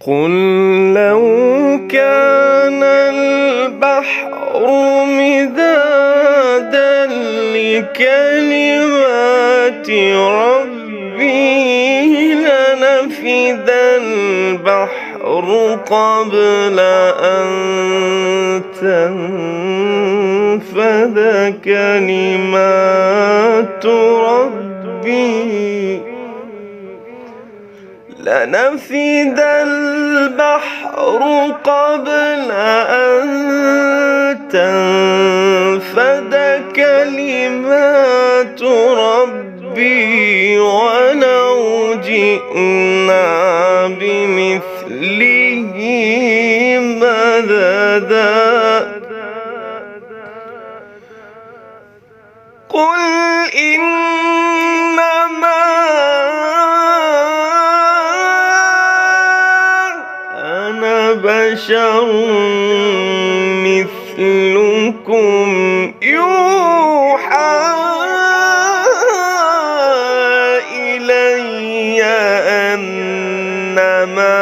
قل لو كان البحر مدادا لكلمات ربي لنفد البحر قبل أن تنفد كلمات ربي لنفد البحر قبل أن تنفد كلمات ربي ولو جئنا بمثله مددا قل إنما أنا بشر مثلكم يوحى إلي أنما